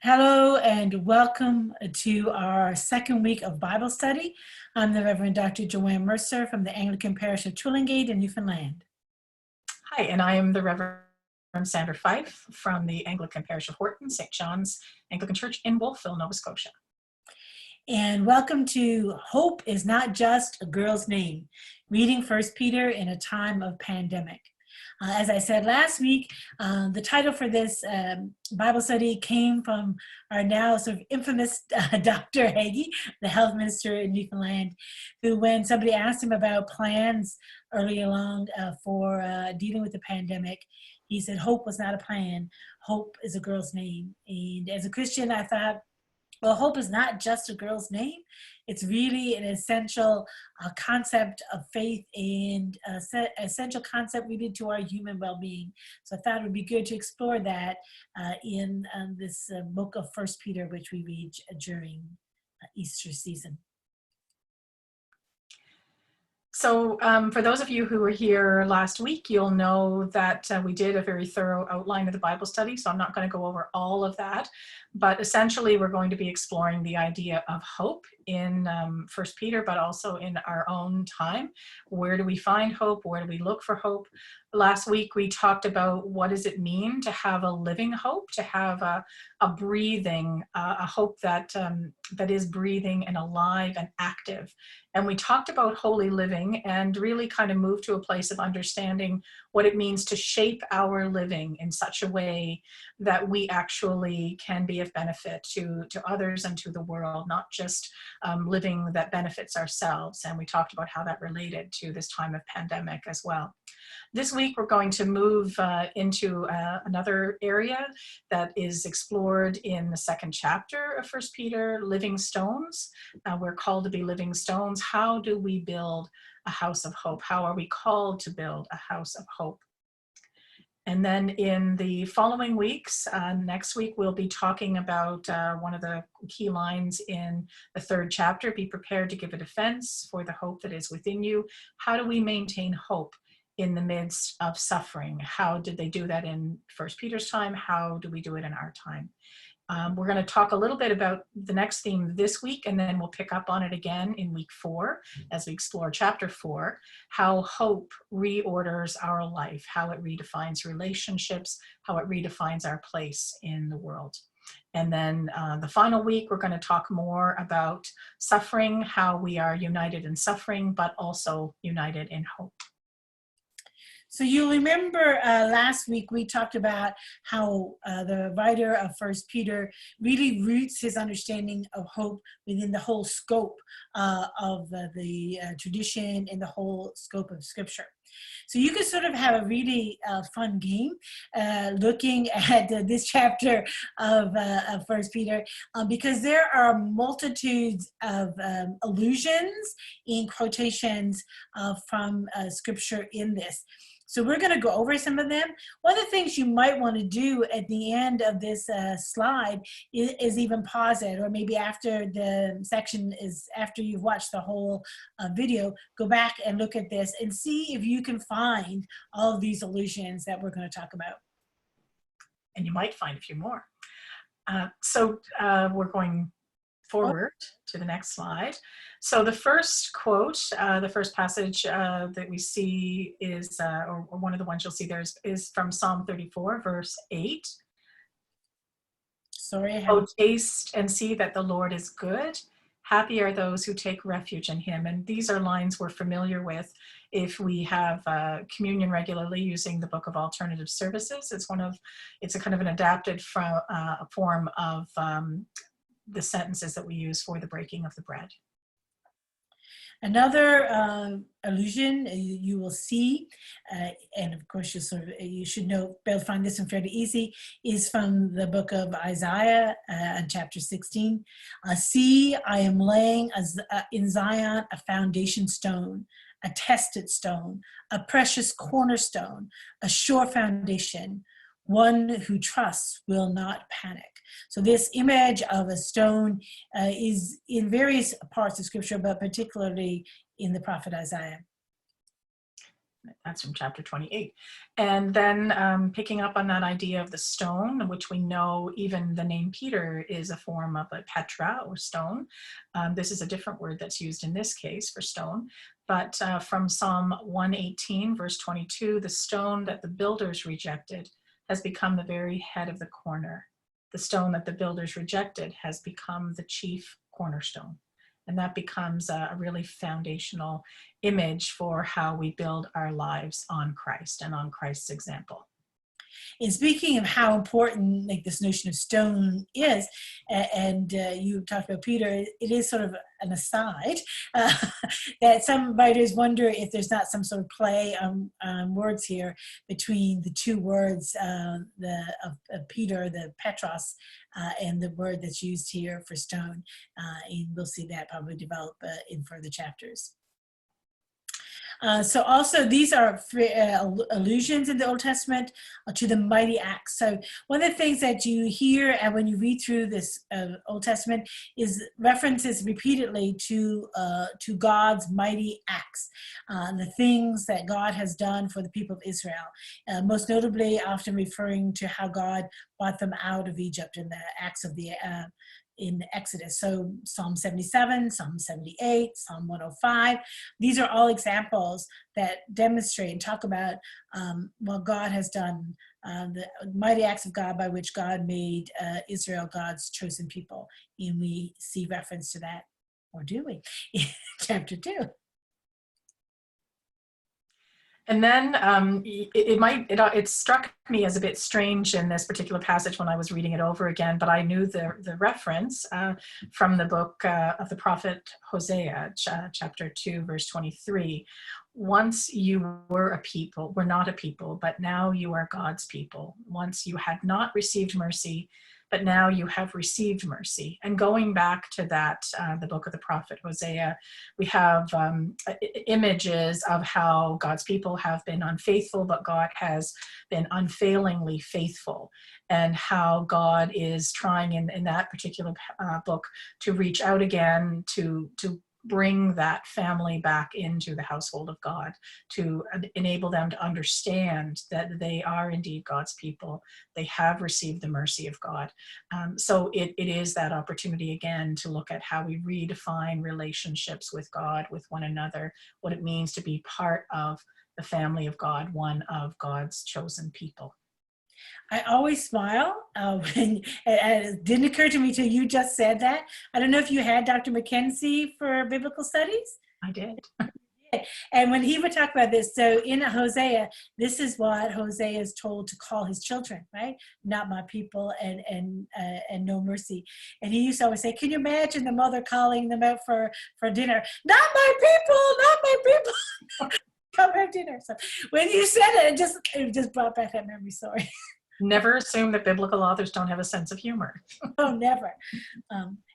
Hello and welcome to our second week of Bible study. I'm the Reverend Dr. Joanne Mercer from the Anglican Parish of Twillingate in Newfoundland. Hi, and I am the Reverend Sandra Fife from the Anglican Parish of Horton, St. John's Anglican Church in Wolfville, Nova Scotia. And welcome to Hope is Not Just a Girl's Name, reading 1 Peter in a time of pandemic. As I said last week, the title for this Bible study came from our now sort of infamous Dr. Hagee, the health minister in Newfoundland, who, when somebody asked him about plans early along for dealing with the pandemic, he said, hope was not a plan. Hope is a girl's name. And as a Christian, I thought, well, hope is not just a girl's name. It's really an essential concept of faith and essential concept related to our human well-being. So I thought it would be good to explore that in this book of 1 Peter, which we read during Easter season. So for those of you who were here last week, you'll know that we did a very thorough outline of the Bible study, so I'm not going to go over all of that. But essentially, we're going to be exploring the idea of hope in 1 Peter, but also in our own time. Where do we find hope? Where do we look for hope? Last week, we talked about what does it mean to have a living hope, to have a breathing, a hope that is breathing and alive and active. And we talked about holy living and really kind of moved to a place of understanding what it means to shape our living in such a way that we actually can be of benefit to others and to the world, not just living that benefits ourselves. And we talked about how that related to this time of pandemic as well. This week, we're going to move into another area that is explored in the second chapter of 1 Peter, living stones. We're called to be living stones. How do we build a house of hope? How are we called to build a house of hope? And then in the following weeks, next week, we'll be talking about one of the key lines in the third chapter, be prepared to give a defense for the hope that is within you. How do we maintain hope in the midst of suffering? How did they do that in 1 Peter's time? How do we do it in our time? We're going to talk a little bit about the next theme this week, and then we'll pick up on it again in week 4 as we explore chapter 4, how hope reorders our life, how it redefines relationships, how it redefines our place in the world. And then the final week, we're going to talk more about suffering, how we are united in suffering, but also united in hope. So you'll remember last week we talked about how the writer of 1 Peter really roots his understanding of hope within the whole scope of the tradition and the whole scope of Scripture. So you could sort of have a really fun game looking at this chapter of 1 Peter because there are multitudes of allusions and quotations from Scripture in this. So we're going to go over some of them. One of the things you might want to do at the end of this slide is even pause it, or maybe after the section is, after you've watched the whole video, go back and look at this and see if you can find all of these allusions that we're going to talk about. And you might find a few more. So we're going forward to the next slide. So the first quote, the first passage that we see is, or one of the ones you'll see there is from Psalm 34, verse 8. Sorry. Oh, taste and see that the Lord is good. Happy are those who take refuge in him. And these are lines we're familiar with if we have communion regularly using the Book of Alternative Services. It's a kind of an adapted form of the sentences that we use for the breaking of the bread. Another allusion you will see, and of course you should know, be able to find this one fairly easy, is from the book of Isaiah, chapter 16. See, I am laying in Zion a foundation stone, a tested stone, a precious cornerstone, a sure foundation. One who trusts will not panic. So this image of a stone is in various parts of Scripture, but particularly in the prophet Isaiah. That's from chapter 28. And then picking up on that idea of the stone, which we know even the name Peter is a form of a petra, or stone. This is a different word that's used in this case for stone. But from Psalm 118, verse 22, the stone that the builders rejected has become the very head of the corner. The stone that the builders rejected has become the chief cornerstone. And that becomes a really foundational image for how we build our lives on Christ and on Christ's example. And speaking of how important like this notion of stone is, and you talked about Peter, it is sort of an aside that some writers wonder if there's not some sort of play on words here between the two words of Peter, the Petros, and the word that's used here for stone. And we'll see that probably develop in further chapters. So also these are allusions in the Old Testament to the mighty acts. So one of the things that you hear and when you read through this Old Testament is references repeatedly to God's mighty acts, the things that God has done for the people of Israel, most notably often referring to how God brought them out of Egypt in the acts of the in Exodus. So Psalm 77, Psalm 78, Psalm 105, these are all examples that demonstrate and talk about what God has done, the mighty acts of God by which God made Israel God's chosen people. And we see reference to that, or do we, in chapter 2. And then it struck me as a bit strange in this particular passage when I was reading it over again, but I knew the reference from the book of the prophet Hosea, chapter 2, verse 23. Once you were not a people, but now you are God's people. Once you had not received mercy, but now you have received mercy. And going back to that, the book of the prophet Hosea, we have images of how God's people have been unfaithful, but God has been unfailingly faithful, and how God is trying in that particular book to reach out again to bring that family back into the household of God, to enable them to understand that they are indeed God's people. They have received the mercy of God. So it is that opportunity again to look at how we redefine relationships with God, with one another, what it means to be part of the family of God, one of God's chosen people. I always smile when it didn't occur to me till you just said that. I don't know if you had Dr. McKenzie for biblical studies. I did. And when he would talk about this, so in Hosea, this is what Hosea is told to call his children, right? Not my people, and no mercy. And he used to always say, "Can you imagine the mother calling them out for dinner? Not my people, not my people." Come have dinner. So when you said it just brought back that memory. Sorry. Never assume that biblical authors don't have a sense of humor. Oh, never.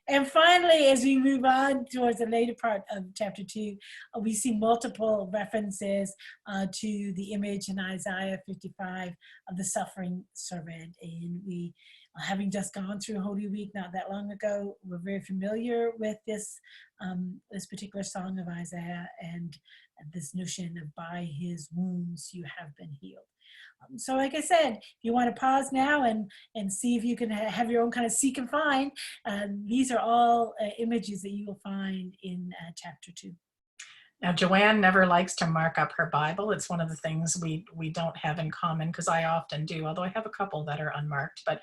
And finally, as we move on towards the later part of chapter 2, we see multiple references to the image in Isaiah 55 of the suffering servant. And we, having just gone through Holy Week not that long ago, we're very familiar with this particular song of Isaiah and this notion of by his wounds you have been healed. So like I said, if you want to pause now and see if you can have your own kind of seek and find, these are all images that you will find in chapter 2. Now, Joanne never likes to mark up her Bible. It's one of the things we don't have in common, because I often do, although I have a couple that are unmarked. But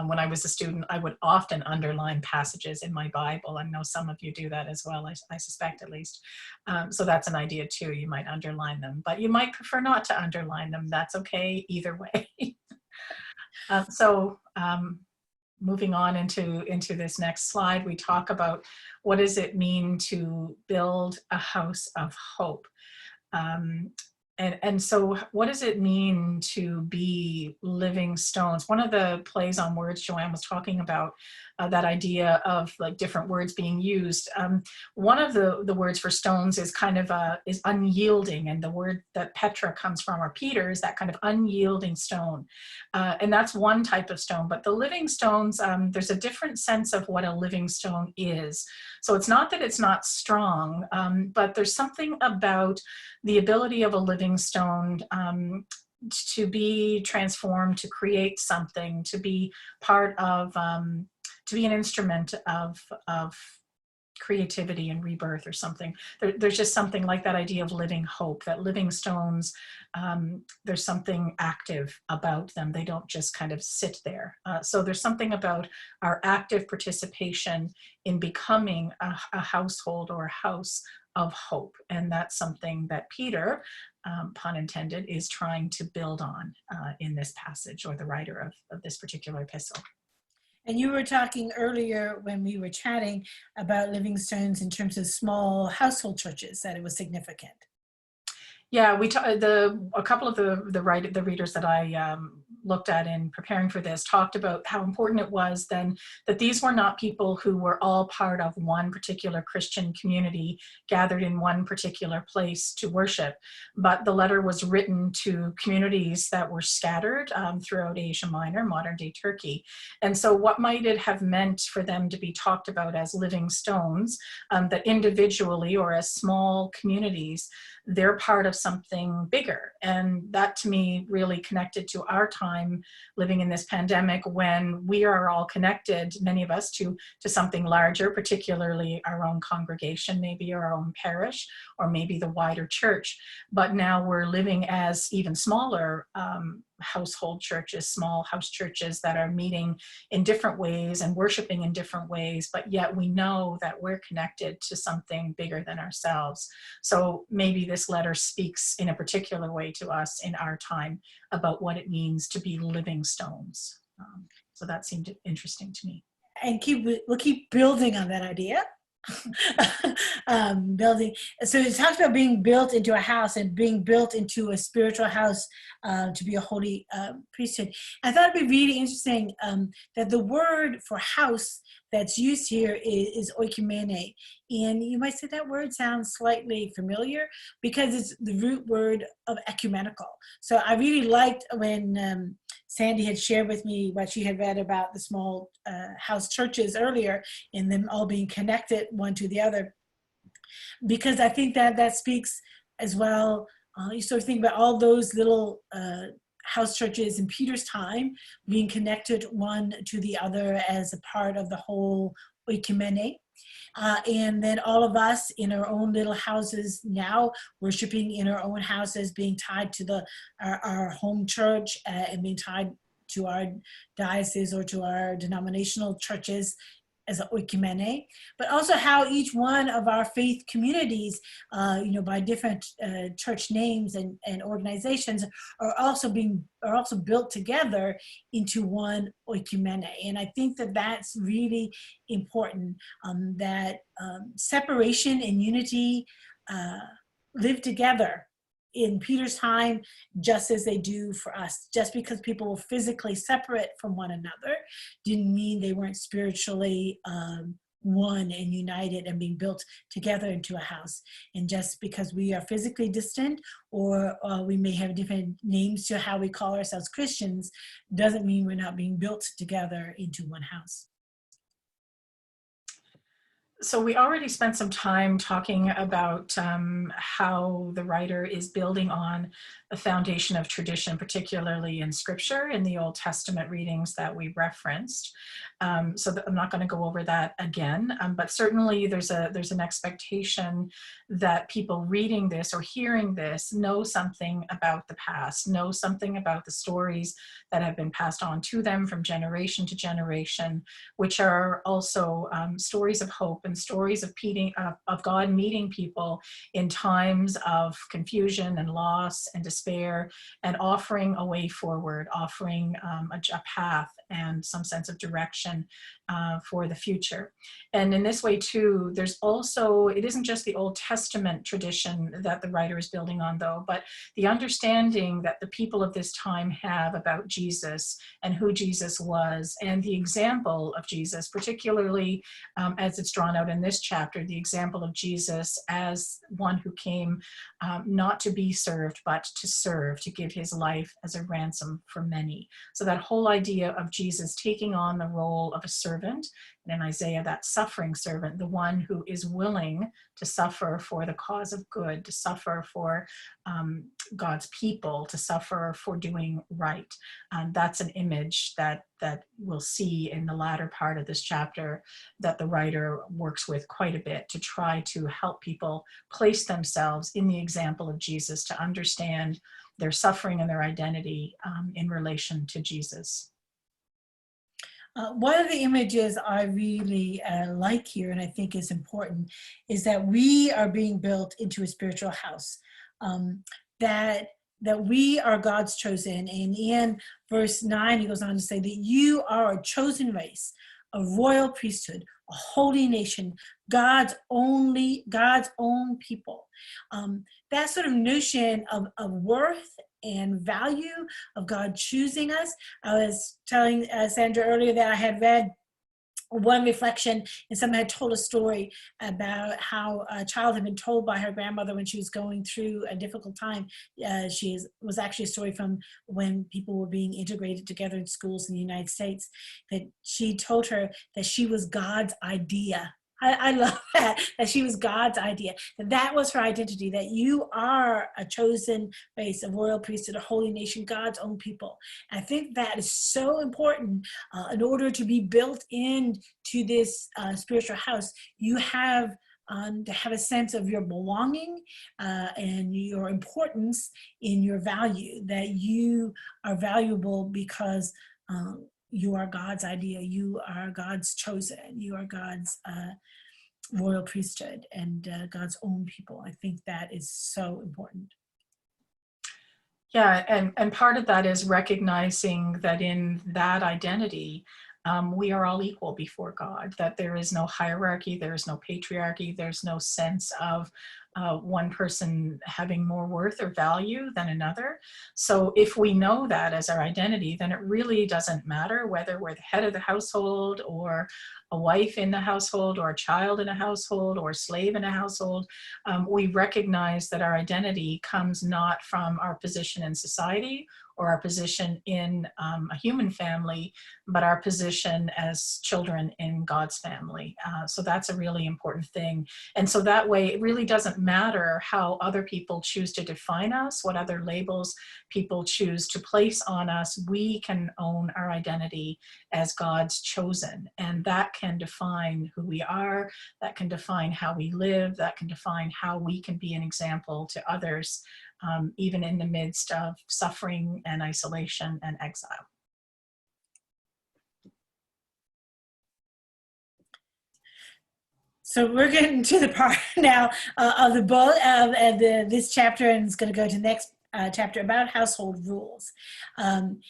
when I was a student, I would often underline passages in my Bible. I know some of you do that as well, I suspect at least. So that's an idea too. You might underline them, but you might prefer not to underline them. That's okay either way. Moving on into this next slide, we talk about what does it mean to build a house of hope. And so what does it mean to be living stones? One of the plays on words Joanne was talking about, that idea of like different words being used. One of the words for stones is kind of is unyielding, and the word that Petra comes from, or Peter, is that kind of unyielding stone. And that's one type of stone. But the living stones, there's a different sense of what a living stone is. So it's not that it's not strong, but there's something about the ability of a living living stone, to be transformed, to create something, to be part of, to be an instrument of creativity and rebirth or something. There's just something like that idea of living hope, that living stones, there's something active about them. They don't just kind of sit there. So there's something about our active participation in becoming a household or a house of hope. And that's something that Peter, pun intended, is trying to build on in this passage, or the writer of this particular epistle. And you were talking earlier when we were chatting about living stones in terms of small household churches, that it was significant. Yeah, a couple of the readers that I looked at in preparing for this talked about how important it was then that these were not people who were all part of one particular Christian community gathered in one particular place to worship, but the letter was written to communities that were scattered throughout Asia Minor, modern day Turkey. And so what might it have meant for them to be talked about as living stones, that individually or as small communities, they're part of something bigger? And that to me really connected to our time living in this pandemic, when we are all connected, many of us, to something larger, particularly our own congregation, maybe our own parish, or maybe the wider church. But now we're living as even smaller household churches, small house churches that are meeting in different ways and worshiping in different ways, but yet we know that we're connected to something bigger than ourselves. So maybe this letter speaks in a particular way to us in our time about what it means to be living stones. So that seemed interesting to me. And we'll keep building on that idea. Building. So it talks about being built into a house and being built into a spiritual house to be a holy priesthood. I thought it'd be really interesting that the word for house that's used here is oikumene. And you might say that word sounds slightly familiar because it's the root word of ecumenical. So I really liked when Sandy had shared with me what she had read about the small house churches earlier, and them all being connected one to the other. Because I think that speaks as well. You sort of think about all those little house churches in Peter's time being connected one to the other as a part of the whole oikumene. And then all of us in our own little houses now, worshiping in our own houses, being tied to our home church and being tied to our diocese or to our denominational churches as an oikumene, but also how each one of our faith communities, by different church names and organizations, are also built together into one oikumene. And I think that that's really important, that separation and unity live together in Peter's time, just as they do for us. Just because people were physically separate from one another didn't mean they weren't spiritually one and united and being built together into a house. And just because we are physically distant, or we may have different names to how we call ourselves Christians, doesn't mean we're not being built together into one house. So we already spent some time talking about how the writer is building on the foundation of tradition, particularly in scripture, in the Old Testament readings that we referenced. So I'm not going to go over that again, but certainly there's an expectation that people reading this or hearing this know something about the past, know something about the stories that have been passed on to them from generation to generation, which are also stories of hope and stories of God meeting people in times of confusion and loss and despair, and offering a way forward, offering a path and some sense of direction for the future. And in this way too, there's also, it isn't just the Old Testament tradition that the writer is building on though, but the understanding that the people of this time have about Jesus and who Jesus was, and the example of Jesus, particularly as it's drawn out in this chapter, the example of Jesus as one who came not to be served, but to serve, to give his life as a ransom for many. So that whole idea of Jesus taking on the role of a servant, and in Isaiah, that suffering servant, the one who is willing to suffer for the cause of good, to suffer for God's people, to suffer for doing right. That's an image that we'll see in the latter part of this chapter that the writer works with quite a bit to try to help people place themselves in the example of Jesus, to understand their suffering and their identity in relation to Jesus. One of the images I really like here, and I think is important, is that we are being built into a spiritual house. That we are God's chosen. And in verse 9, he goes on to say that you are a chosen race, a royal priesthood, a holy nation, God's own people. That sort of notion of worth and value of God choosing us. I was telling Sandra earlier that I had read one reflection, and someone had told a story about how a child had been told by her grandmother when she was going through a difficult time. Was actually a story from when people were being integrated together in schools in the United States, that she told her that she was God's idea. I love that she was God's idea, that was her identity, that you are a chosen race, a royal priesthood, a holy nation, God's own people. And I think that is so important in order to be built into this spiritual house. You have to have a sense of your belonging and your importance in your value, that you are valuable because you are God's idea, you are God's chosen, you are God's royal priesthood and God's own people. I think that is so important. Yeah, and part of that is recognizing that in that identity, we are all equal before God, that there is no hierarchy, there is no patriarchy, there's no sense of one person having more worth or value than another. So if we know that as our identity, then it really doesn't matter whether we're the head of the household or a wife in the household or a child in a household or a slave in a household. We recognize that our identity comes not from our position in society or our position in a human family, but our position as children in God's family. So that's a really important thing. And so that way, it really doesn't matter how other people choose to define us, what other labels people choose to place on us. We can own our identity as God's chosen. And that can define who we are, that can define how we live, that can define how we can be an example to others, even in the midst of suffering and isolation and exile. So we're getting to the part now of the book of this chapter, and it's going to go to the next chapter about household rules. And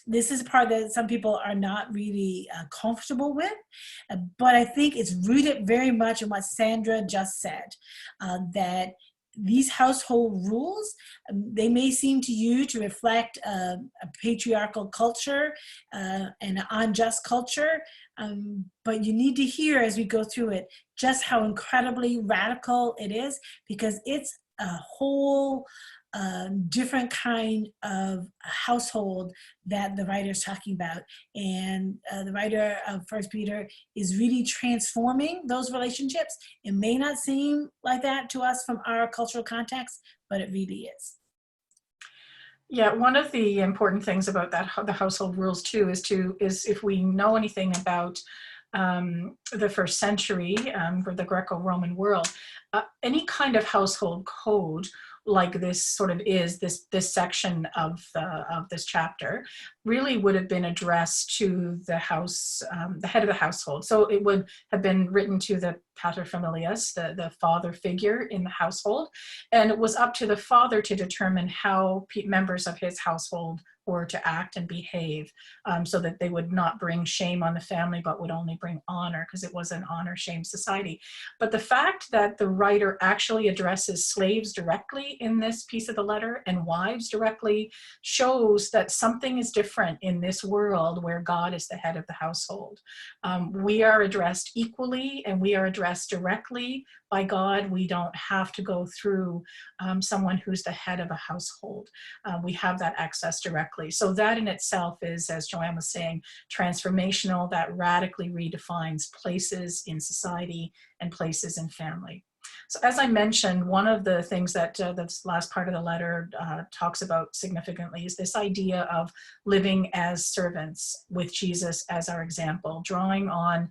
this is a part that some people are not really comfortable with, but I think it's rooted very much in what Sandra just said, that these household rules, they may seem to you to reflect a patriarchal culture and an unjust culture, but you need to hear as we go through it just how incredibly radical it is, because it's a whole different kind of household that the writer is talking about. And the writer of First Peter is really transforming those relationships. It may not seem like that to us from our cultural context, but it really is. Yeah, one of the important things about that, the household rules too, is if we know anything about the first century for the Greco-Roman world, any kind of household code like this sort of is this section of this chapter really would have been addressed to the house, the head of the household. So it would have been written to the paterfamilias, the father figure in the household, and it was up to the father to determine how members of his household were to act and behave, so that they would not bring shame on the family, but would only bring honor, because it was an honor-shame society. But the fact that the writer actually addresses slaves directly in this piece of the letter and wives directly shows that something is different in this world where God is the head of the household. We are addressed equally and we are addressed directly by God. We don't have to go through someone who's the head of a household. We have that access directly radically. So that in itself is, as Joanne was saying, transformational. That radically redefines places in society and places in family. So as I mentioned, one of the things that this last part of the letter talks about significantly is this idea of living as servants with Jesus as our example, drawing on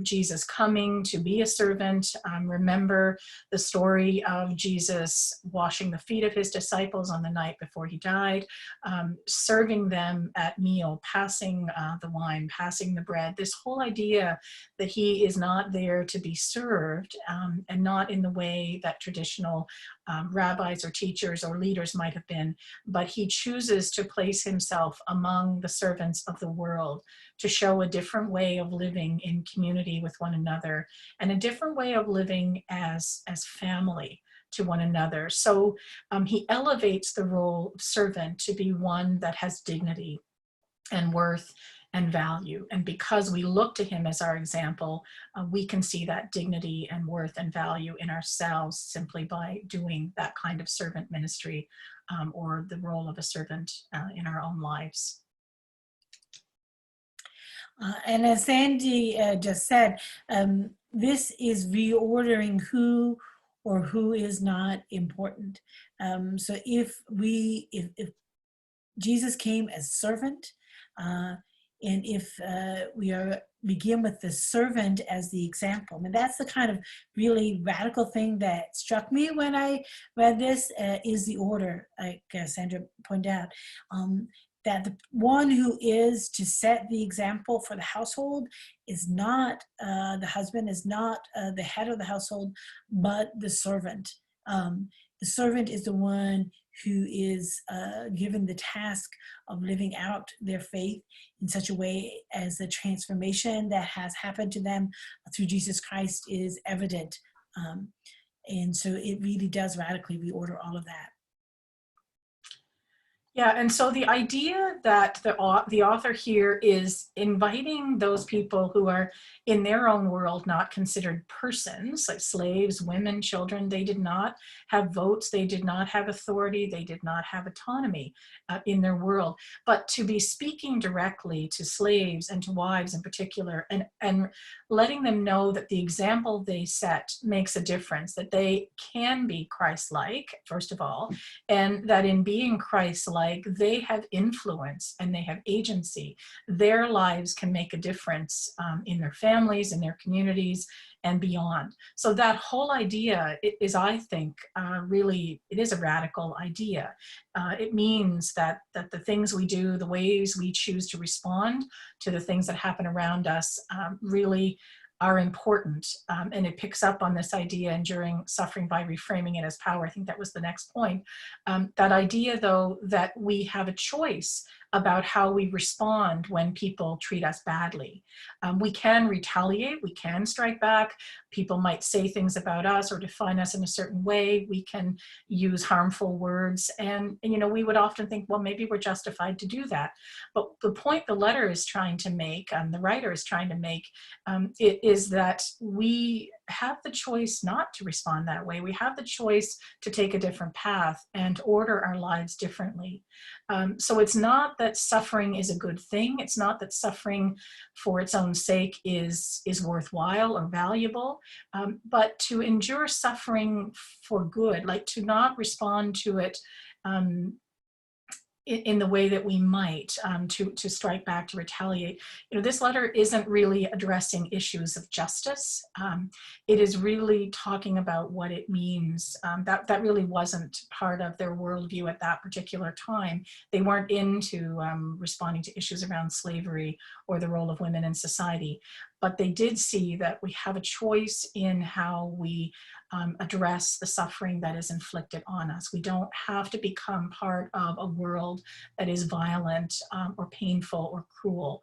Jesus coming to be a servant. Remember the story of Jesus washing the feet of his disciples on the night before he died, serving them at meal, passing the wine, passing the bread. This whole idea that he is not there to be served, and not in the way that traditional rabbis or teachers or leaders might have been, but he chooses to place himself among the servants of the world to show a different way of living in community with one another and a different way of living as family to one another. So he elevates the role of servant to be one that has dignity and worth and value. And because we look to him as our example, we can see that dignity and worth and value in ourselves simply by doing that kind of servant ministry, or the role of a servant in our own lives. And as Sandy just said, this is reordering who or who is not important. So if Jesus came as servant, and if we begin with the servant as the example, I mean, that's the kind of really radical thing that struck me when I read this, is the order, like Sandra pointed out, that the one who is to set the example for the household is not the husband, is not the head of the household, but the servant. The servant is the one who is given the task of living out their faith in such a way as the transformation that has happened to them through Jesus Christ is evident. And so it really does radically reorder all of that. Yeah, and so the idea that the author here is inviting those people who are in their own world not considered persons, like slaves, women, children, they did not have votes, they did not have authority, they did not have autonomy in their world, but to be speaking directly to slaves and to wives in particular, and letting them know that the example they set makes a difference, that they can be Christ-like, first of all, and that in being Christ-like, they have influence and they have agency. Their lives can make a difference in their families, in their communities, and beyond. So that whole idea is, I think, really, it is a radical idea. It means that the things we do, the ways we choose to respond to the things that happen around us, really are important. And it picks up on this idea, enduring suffering by reframing it as power. I think that was the next point. That idea, though, that we have a choice about how we respond when people treat us badly. We can retaliate, we can strike back. People might say things about us or define us in a certain way. We can use harmful words. And you know, we would often think, well, maybe we're justified to do that. But the point the letter is trying to make, the writer is trying to make, it is that we have the choice not to respond that way. We have the choice to take a different path and order our lives differently. So it's not that suffering is a good thing. It's not that suffering for its own sake is worthwhile or valuable, but to endure suffering for good, like to not respond to it in the way that we might, to strike back, to retaliate. You know, this letter isn't really addressing issues of justice. It is really talking about what it means. That really wasn't part of their worldview at that particular time. They weren't into responding to issues around slavery or the role of women in society, but they did see that we have a choice in how we address the suffering that is inflicted on us. We don't have to become part of a world that is violent or painful or cruel.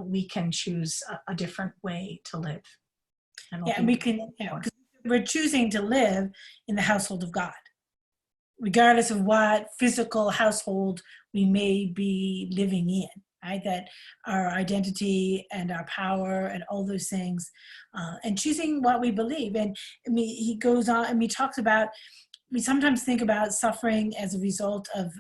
We can choose a different way to live. And we can, you know, we're choosing to live in the household of God, regardless of what physical household we may be living in. Right? That our identity and our power and all those things, and choosing what we believe. And I mean, he goes on and he talks about we sometimes think about suffering as a result of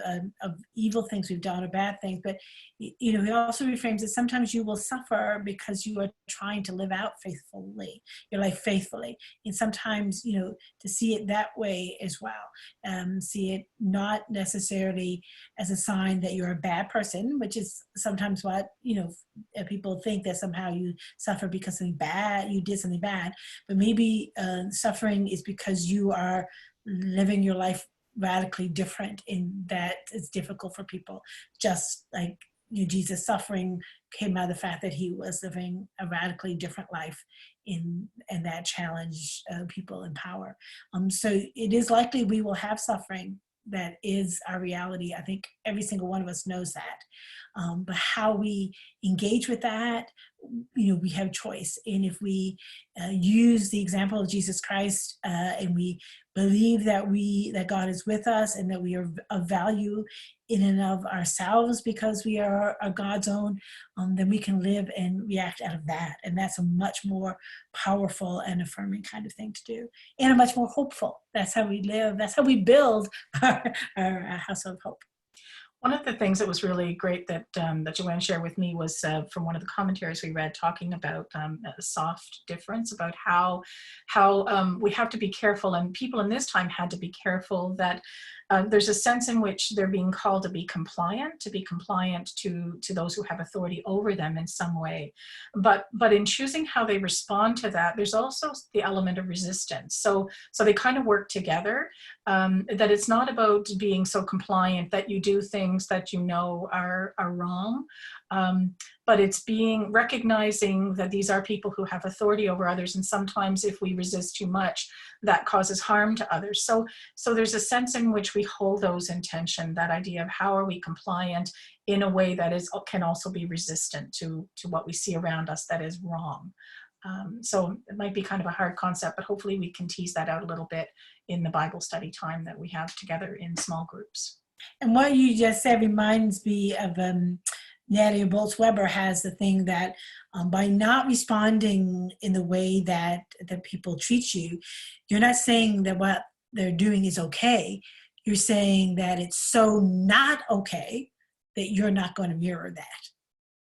evil things we've done or bad things, but you know, he also reframes it. Sometimes you will suffer because you are trying to live out faithfully your life faithfully, and sometimes, you know, to see it that way as well. See it not necessarily as a sign that you're a bad person, which is sometimes what, you know, people think that somehow you suffer because something bad, you did something bad, but maybe suffering is because you are living your life radically different in that it's difficult for people. Just like, you know, Jesus' suffering came out of the fact that he was living a radically different life and that challenged people in power. So it is likely we will have suffering. That is our reality. I think every single one of us knows that. But how we engage with that, you know, we have choice. And if we use the example of Jesus Christ and we believe that God is with us and that we are of value in and of ourselves because we are God's own, then we can live and react out of that. And that's a much more powerful and affirming kind of thing to do, and a much more hopeful. That's how we live. That's how we build our house of hope. One of the things that was really great that that Joanne shared with me was from one of the commentaries we read, talking about a soft difference, about how we have to be careful, and people in this time had to be careful that there's a sense in which they're being called to be compliant to those who have authority over them in some way, but in choosing how they respond to that, there's also the element of resistance. So they kind of work together. That it's not about being so compliant that you do things that you know are wrong, but it's recognizing that these are people who have authority over others, and sometimes if we resist too much, that causes harm to others. So there's a sense in which we hold those in tension, that idea of how are we compliant in a way that can also be resistant to what we see around us that is wrong. So it might be kind of a hard concept, but hopefully we can tease that out a little bit in the Bible study time that we have together in small groups. And what you just said reminds me of Nadia Bolz-Weber has the thing that by not responding in the way that people treat you, you're not saying that what they're doing is okay. You're saying that it's so not okay that you're not going to mirror that.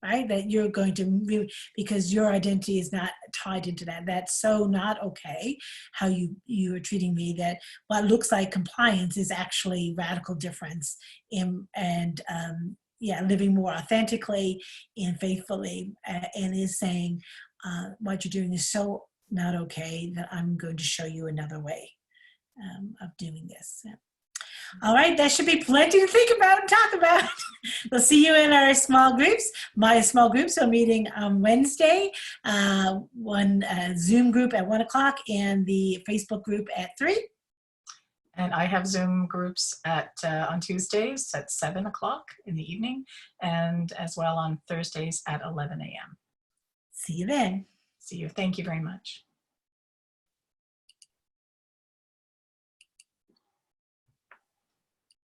Right? That you're going to, because your identity is not tied into that. That's so not okay how you are treating me, that what looks like compliance is actually radical difference and living more authentically and faithfully, and is saying what you're doing is so not okay that I'm going to show you another way of doing this. All right, that should be plenty to think about and talk about. We'll see you in our small groups. My small groups are meeting on Wednesday, one Zoom group at 1 o'clock and the Facebook group at 3. And I have Zoom groups on Tuesdays at 7 o'clock in the evening, and as well on Thursdays at 11 a.m. See you then. See you. Thank you very much.